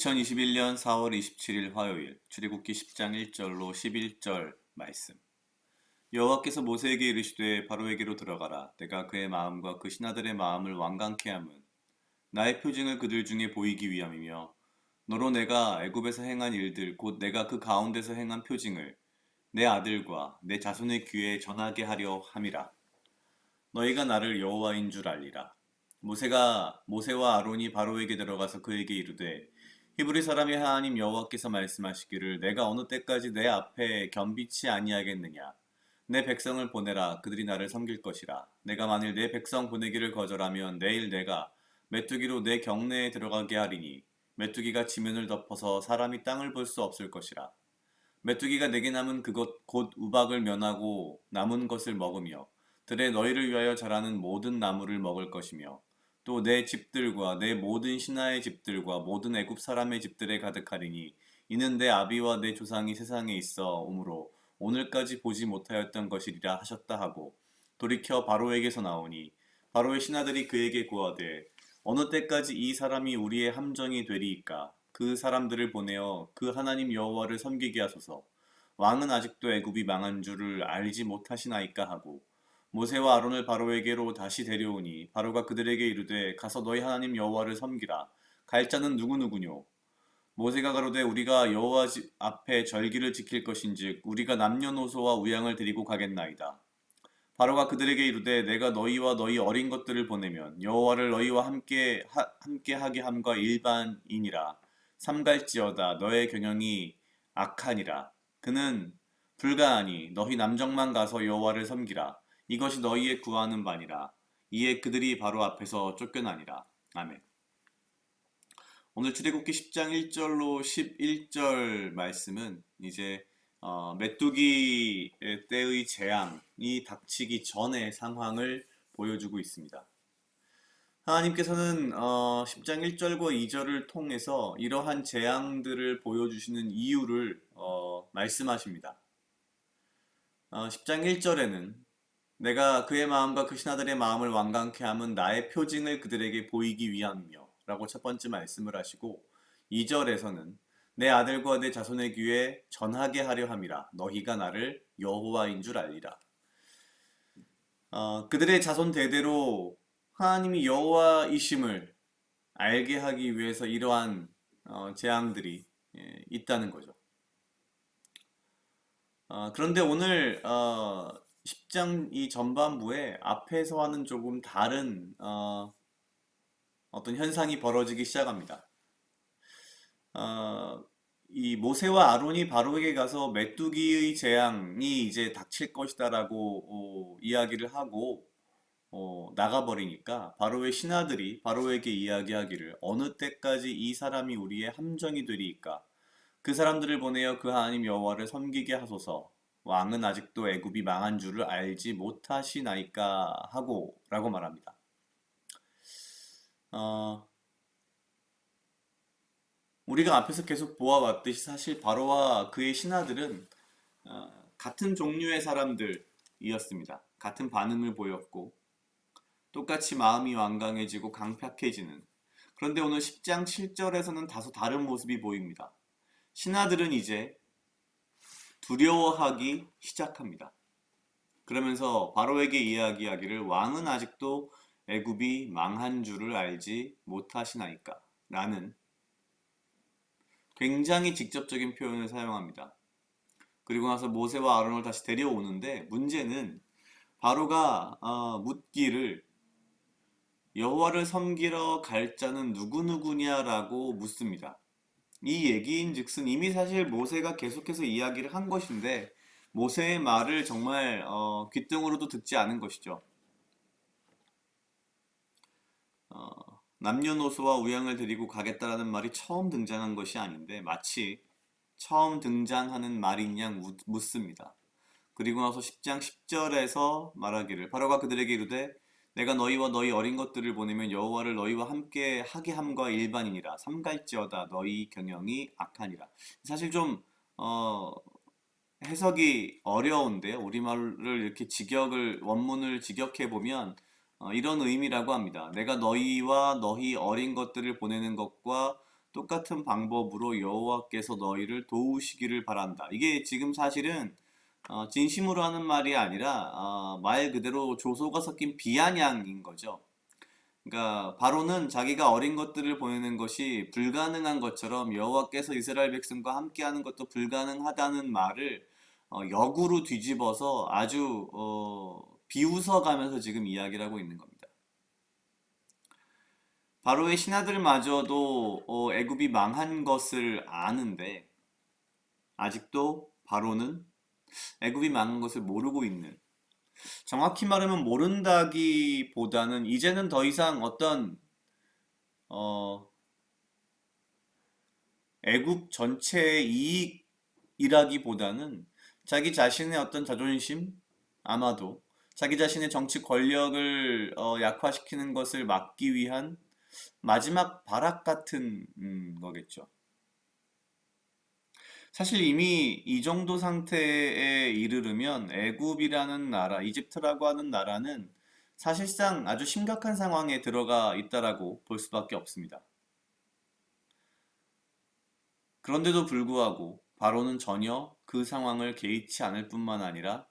2021년 4월 27일 화요일 출애굽기 10장 1절로 11절 말씀. 여호와께서 모세에게 이르시되 바로에게로 들어가라. 내가 그의 마음과 그 신하들의 마음을 완강케 함은 나의 표징을 그들 중에 보이기 위함이며 너로 내가 애굽에서 행한 일들 곧 내가 그 가운데서 행한 표징을 내 아들과 내 자손의 귀에 전하게 하려 함이라. 너희가 나를 여호와인 줄 알리라. 모세와 아론이 바로에게 들어가서 그에게 이르되 히브리 사람의 하나님 여호와께서 말씀하시기를 내가 어느 때까지 내 앞에 겸비치 아니하겠느냐. 내 백성을 보내라. 그들이 나를 섬길 것이라. 내가 만일 내 백성 보내기를 거절하면 내일 내가 메뚜기로 내 경내에 들어가게 하리니 메뚜기가 지면을 덮어서 사람이 땅을 볼 수 없을 것이라. 메뚜기가 내게 남은 그것 곧 우박을 면하고 남은 것을 먹으며 들에 너희를 위하여 자라는 모든 나무를 먹을 것이며 또 내 집들과 내 모든 신하의 집들과 모든 애굽 사람의 집들에 가득하리니 이는 내 아비와 내 조상이 세상에 있어 오므로 오늘까지 보지 못하였던 것이리라 하셨다 하고 돌이켜 바로에게서 나오니 바로의 신하들이 그에게 고하되 어느 때까지 이 사람이 우리의 함정이 되리이까 그 사람들을 보내어 그 하나님 여호와를 섬기게 하소서. 왕은 아직도 애굽이 망한 줄을 알지 못하시나이까 하고 모세와 아론을 바로에게로 다시 데려오니 바로가 그들에게 이르되 가서 너희 하나님 여호와를 섬기라. 갈 자는 누구누구뇨? 모세가 가로되 우리가 여호와 집 앞에 절기를 지킬 것인즉 우리가 남녀노소와 우양을 데리고 가겠나이다. 바로가 그들에게 이르되 내가 너희와 너희 어린 것들을 보내면 여호와를 너희와 함께 하게 함과 일반이니라. 삼갈지어다 너의 경영이 악하니라. 그는 불가하니 너희 남정만 가서 여호와를 섬기라. 이것이 너희의 구하는 바니라. 이에 그들이 바로 앞에서 쫓겨나니라. 아멘. 오늘 출애굽기 10장 1절로 11절 말씀은 이제 메뚜기 때의 재앙이 닥치기 전의 상황을 보여주고 있습니다. 하나님께서는 10장 1절과 2절을 통해서 이러한 재앙들을 보여주시는 이유를 말씀하십니다. 10장 1절에는 내가 그의 마음과 그 신하들의 마음을 완강케 함은 나의 표징을 그들에게 보이기 위함이며 라고 첫 번째 말씀을 하시고 2절에서는 내 아들과 내 자손의 귀에 전하게 하려 함이라. 너희가 나를 여호와인 줄 알리라. 그들의 자손 대대로 하나님이 여호와이심을 알게 하기 위해서 이러한 재앙들이 있다는 거죠. 그런데 오늘 10장 이 전반부에 앞에서와는 조금 다른 어떤 현상이 벌어지기 시작합니다. 이 모세와 아론이 바로에게 가서 메뚜기의 재앙이 이제 닥칠 것이다라고 이야기를 하고 나가버리니까 바로의 신하들이 바로에게 이야기하기를 어느 때까지 이 사람이 우리의 함정이 되리이까 그 사람들을 보내어 그 하나님 여호와를 섬기게 하소서. 왕은 아직도 애굽이 망한 줄을 알지 못하시나이까 하고 라고 말합니다. 우리가 앞에서 계속 보아왔듯이 사실 바로와 그의 신하들은 같은 종류의 사람들이었습니다. 같은 반응을 보였고 똑같이 마음이 완강해지고 강팍해지는. 그런데 오늘 10장 7절에서는 다소 다른 모습이 보입니다. 신하들은 이제 두려워하기 시작합니다. 그러면서 바로에게 이야기하기를 왕은 아직도 애굽이 망한 줄을 알지 못하시나이까 라는 굉장히 직접적인 표현을 사용합니다. 그리고 나서 모세와 아론을 다시 데려오는데 문제는 바로가 묻기를 여호와를 섬기러 갈 자는 누구누구냐라고 묻습니다. 이 얘기인즉슨 이미 사실 모세가 계속해서 이야기를 한 것인데 모세의 말을 정말 귓등으로도 듣지 않은 것이죠. 남녀노소와 우양을 데리고 가겠다라는 말이 처음 등장한 것이 아닌데 마치 처음 등장하는 말인 양 묻습니다. 그리고 나서 10장 10절에서 말하기를 바로가 그들에게 이르되 내가 너희와 너희 어린 것들을 보내면 여호와를 너희와 함께 하게 함과 일반이니라. 삼갈지어다 너희 경영이 악하니라. 사실 좀 해석이 어려운데 우리말을 이렇게 원문을 직역해 보면 이런 의미라고 합니다. 내가 너희와 너희 어린 것들을 보내는 것과 똑같은 방법으로 여호와께서 너희를 도우시기를 바란다. 이게 지금 사실은 진심으로 하는 말이 아니라 말 그대로 조소가 섞인 비아냥인 거죠. 그러니까 바로는 자기가 어린 것들을 보내는 것이 불가능한 것처럼 여호와께서 이스라엘 백성과 함께하는 것도 불가능하다는 말을 역으로 뒤집어서 아주 비웃어가면서 지금 이야기를 하고 있는 겁니다. 바로의 신하들마저도 애굽이 망한 것을 아는데 아직도 바로는 애굽이 망한 것을 모르고 있는, 정확히 말하면 모른다기보다는 이제는 더 이상 어떤 애굽 전체의 이익이라기보다는 자기 자신의 어떤 자존심, 아마도 자기 자신의 정치 권력을 약화시키는 것을 막기 위한 마지막 발악 같은 거겠죠. 사실 이미 이 정도 상태에 이르르면 애굽이라는 나라, 이집트라고 하는 나라는 사실상 아주 심각한 상황에 들어가 있다라고 볼 수밖에 없습니다. 그런데도 불구하고 바로는 전혀 그 상황을 개의치 않을 뿐만 아니라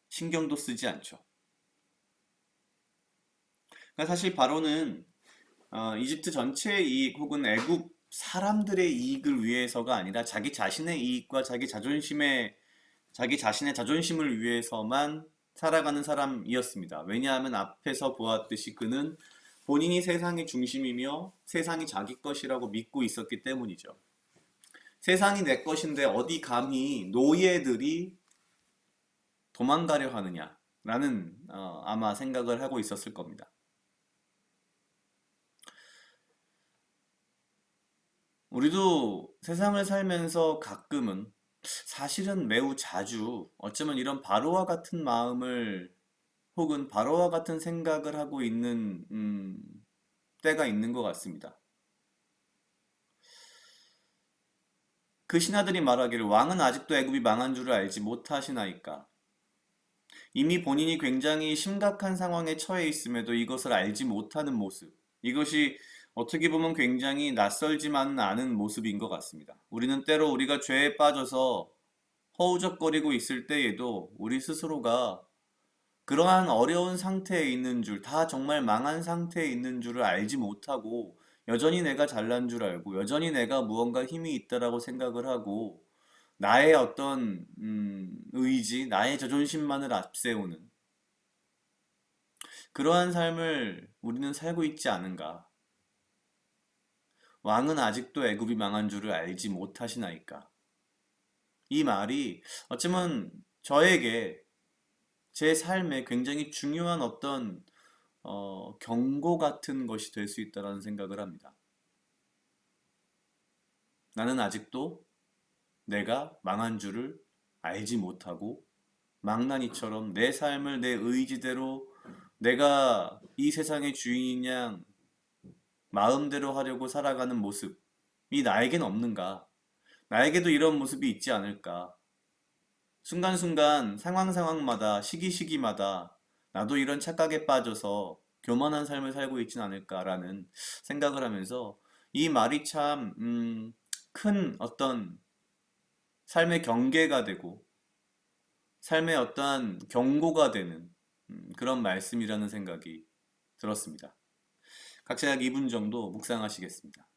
신경도 쓰지 않죠. 그러니까 사실 바로는 이집트 전체의 이익 혹은 애굽 사람들의 이익을 위해서가 아니라 자기 자신의 이익과 자기 자신의 자존심을 위해서만 살아가는 사람이었습니다. 왜냐하면 앞에서 보았듯이 그는 본인이 세상의 중심이며 세상이 자기 것이라고 믿고 있었기 때문이죠. 세상이 내 것인데 어디 감히 노예들이 도망가려 하느냐라는 아마 생각을 하고 있었을 겁니다. 우리도 세상을 살면서 가끔은, 사실은 매우 자주 어쩌면 이런 바로와 같은 마음을 혹은 바로와 같은 생각을 하고 있는 때가 있는 것 같습니다. 그 신하들이 말하기를 왕은 아직도 애굽이 망한 줄을 알지 못하시나이까. 이미 본인이 굉장히 심각한 상황에 처해 있음에도 이것을 알지 못하는 모습. 이것이 어떻게 보면 굉장히 낯설지만은 않은 모습인 것 같습니다. 우리는 때로 우리가 죄에 빠져서 허우적거리고 있을 때에도 우리 스스로가 그러한 어려운 상태에 있는 줄, 다 정말 망한 상태에 있는 줄을 알지 못하고 여전히 내가 잘난 줄 알고 여전히 내가 무언가 힘이 있다라고 생각을 하고 나의 어떤 의지, 나의 자존심만을 앞세우는 그러한 삶을 우리는 살고 있지 않은가. 왕은 아직도 애굽이 망한 줄을 알지 못하시나이까. 이 말이 어쩌면 저에게 제 삶에 굉장히 중요한 어떤 경고 같은 것이 될 수 있다는 생각을 합니다. 나는 아직도 내가 망한 줄을 알지 못하고 망나니처럼 내 삶을 내 의지대로 내가 이 세상의 주인인 양 마음대로 하려고 살아가는 모습이 나에겐 없는가? 나에게도 이런 모습이 있지 않을까? 순간순간 상황마다 시기마다 나도 이런 착각에 빠져서 교만한 삶을 살고 있진 않을까라는 생각을 하면서 이 말이 참 큰 어떤 삶의 경계가 되고 삶의 어떠한 경고가 되는 그런 말씀이라는 생각이 들었습니다. 각자 약 2분 정도 묵상하시겠습니다.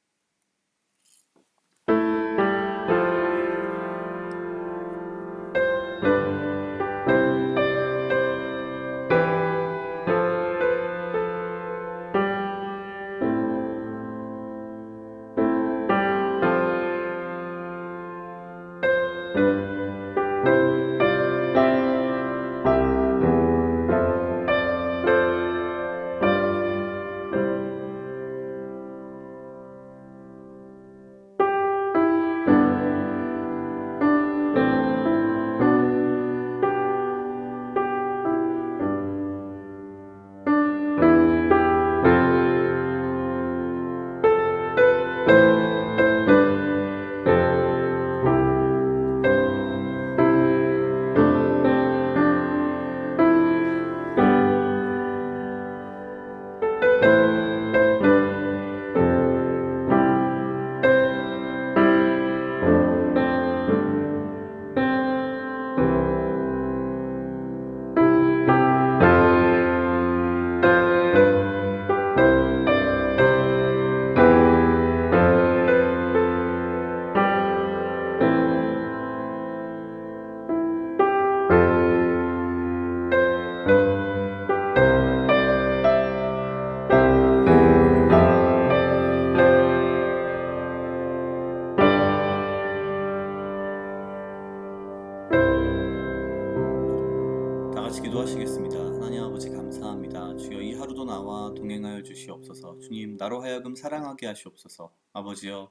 같이 기도하시겠습니다. 하나님 아버지 감사합니다. 주여 이 하루도 나와 동행하여 주시옵소서. 주님 나로 하여금 사랑하게 하시옵소서. 아버지여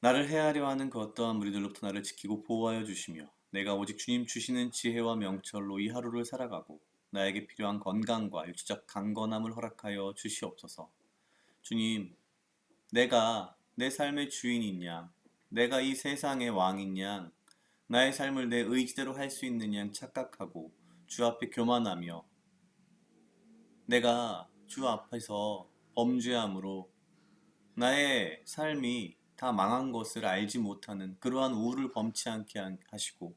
나를 해하려 하는 그 어떠한 무리들로부터 나를 지키고 보호하여 주시며 내가 오직 주님 주시는 지혜와 명철로 이 하루를 살아가고 나에게 필요한 건강과 육체적 강건함을 허락하여 주시옵소서. 주님 내가 내 삶의 주인인 양, 내가 이 세상의 왕인 양, 나의 삶을 내 의지대로 할 수 있는 양 착각하고 주 앞에 교만하며 내가 주 앞에서 범죄함으로 나의 삶이 다 망한 것을 알지 못하는 그러한 우를 범치 않게 하시고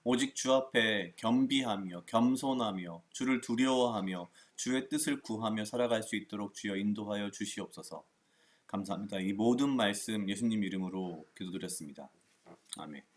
오직 주 앞에 겸비하며 겸손하며 주를 두려워하며 주의 뜻을 구하며 살아갈 수 있도록 주여 인도하여 주시옵소서. 감사합니다. 이 모든 말씀 예수님 이름으로 기도드렸습니다. 아멘.